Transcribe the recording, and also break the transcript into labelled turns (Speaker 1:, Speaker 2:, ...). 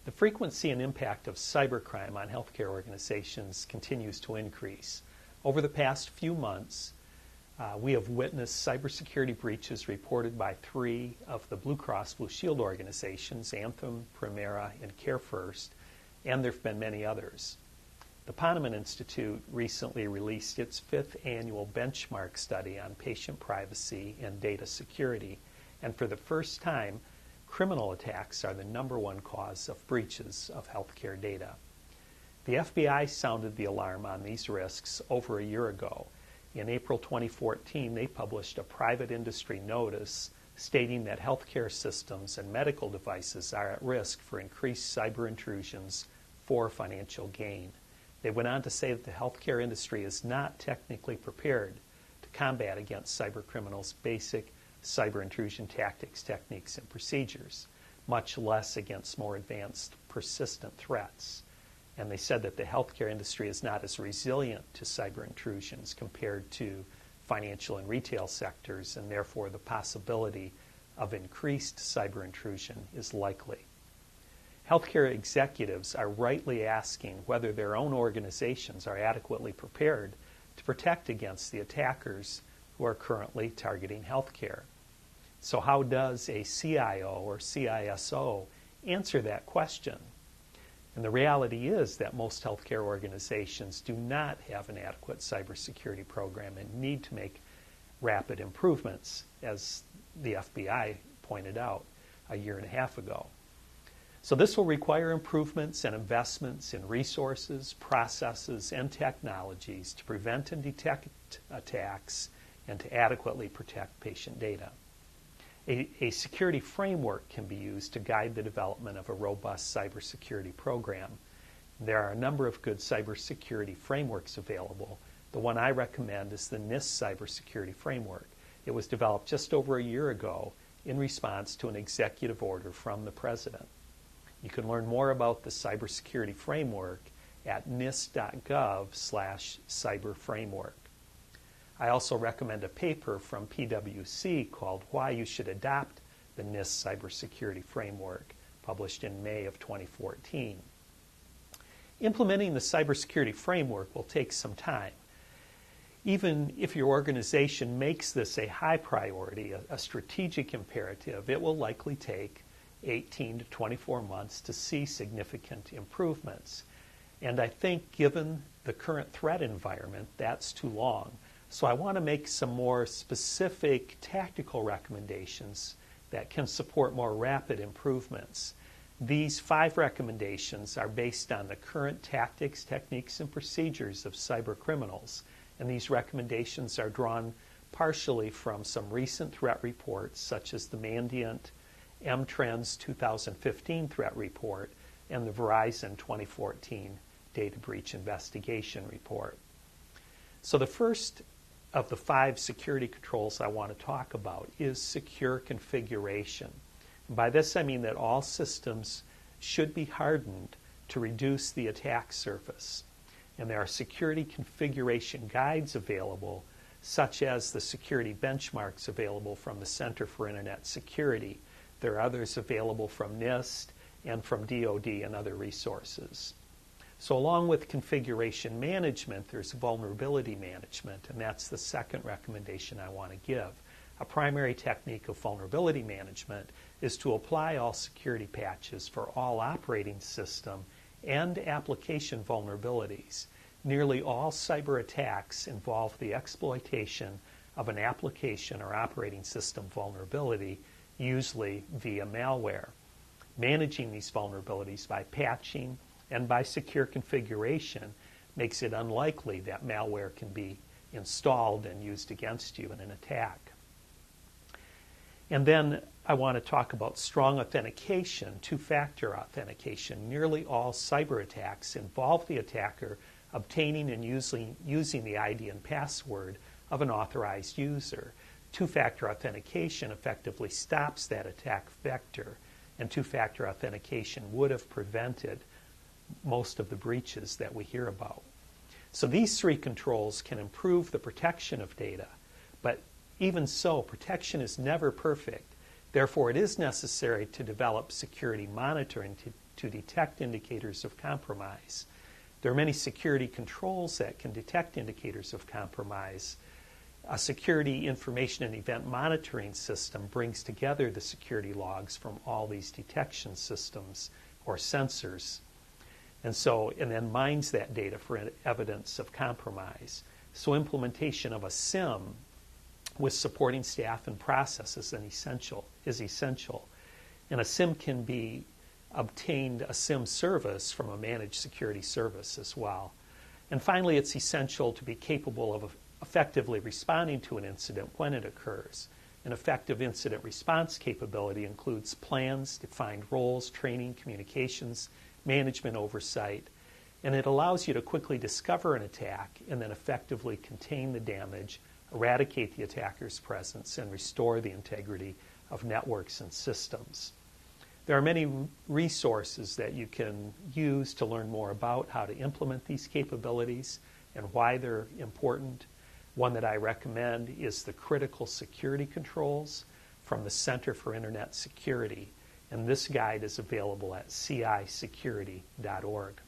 Speaker 1: The frequency and impact of cybercrime on healthcare organizations continues to increase. Over the past few months, we have witnessed cybersecurity breaches reported by 3 of the Blue Cross Blue Shield organizations, Anthem, Premera, and CareFirst, and there have been many others. The Ponemon Institute recently released its 5th annual benchmark study on patient privacy and data security, and for the first time, criminal attacks are the #1 cause of breaches of healthcare data. The FBI sounded the alarm on these risks over a year ago. In April 2014, they published a private industry notice stating that healthcare systems and medical devices are at risk for increased cyber intrusions for financial gain. They went on to say that the healthcare industry is not technically prepared to combat against cyber criminals' basic cyber intrusion tactics, techniques, and procedures, much less against more advanced, persistent threats. And they said that the healthcare industry is not as resilient to cyber intrusions compared to financial and retail sectors, and therefore the possibility of increased cyber intrusion is likely. Healthcare executives are rightly asking whether their own organizations are adequately prepared to protect against the attackers who are currently targeting healthcare. So how does a CIO or CISO answer that question? And the reality is that most healthcare organizations do not have an adequate cybersecurity program and need to make rapid improvements, as the FBI pointed out a year and a half ago. So this will require improvements and investments in resources, processes, and technologies to prevent and detect attacks and to adequately protect patient data. A security framework can be used to guide the development of a robust cybersecurity program. There are a number of good cybersecurity frameworks available. The one I recommend is the NIST Cybersecurity Framework. It was developed just over a year ago in response to an executive order from the President. You can learn more about the cybersecurity framework at nist.gov/cyberframework. I also recommend a paper from PwC called Why You Should Adopt the NIST Cybersecurity Framework, published in May of 2014. Implementing the cybersecurity framework will take some time. Even if your organization makes this a high priority, a strategic imperative, it will likely take 18 to 24 months to see significant improvements. And I think given the current threat environment, that's too long. So I want to make some more specific tactical recommendations that can support more rapid improvements. These 5 recommendations are based on the current tactics, techniques, and procedures of cyber criminals, and these recommendations are drawn partially from some recent threat reports, such as the Mandiant M-Trends 2015 threat report and the Verizon 2014 data breach investigation report. So the first of the 5 security controls I want to talk about is secure configuration. And by this I mean that all systems should be hardened to reduce the attack surface. And there are security configuration guides available, such as the security benchmarks available from the Center for Internet Security. There are others available from NIST and from DoD and other resources. So along with configuration management, there's vulnerability management, and that's the second recommendation I want to give. A primary technique of vulnerability management is to apply all security patches for all operating system and application vulnerabilities. Nearly all cyber attacks involve the exploitation of an application or operating system vulnerability, usually via malware. Managing these vulnerabilities by patching and by secure configuration makes it unlikely that malware can be installed and used against you in an attack. And then I want to talk about strong authentication, two-factor authentication. Nearly all cyber attacks involve the attacker obtaining and using the ID and password of an authorized user. Two-factor authentication effectively stops that attack vector, and two-factor authentication would have prevented most of the breaches that we hear about. So these 3 controls can improve the protection of data, but even so, protection is never perfect. Therefore, it is necessary to develop security monitoring to to detect indicators of compromise. There are many security controls that can detect indicators of compromise. A security information and event monitoring system brings together the security logs from all these detection systems or sensors, and then mines that data for evidence of compromise. So implementation of a SIM with supporting staff and processes is essential. And a SIM can be obtained, a SIM service, from a managed security service as well. And finally, it's essential to be capable of effectively responding to an incident when it occurs. An effective incident response capability includes plans, defined roles, training, communications, management oversight, and it allows you to quickly discover an attack and then effectively contain the damage, eradicate the attacker's presence, and restore the integrity of networks and systems. There are many resources that you can use to learn more about how to implement these capabilities and why they're important. One that I recommend is the Critical Security Controls from the Center for Internet Security, and this guide is available at cisecurity.org.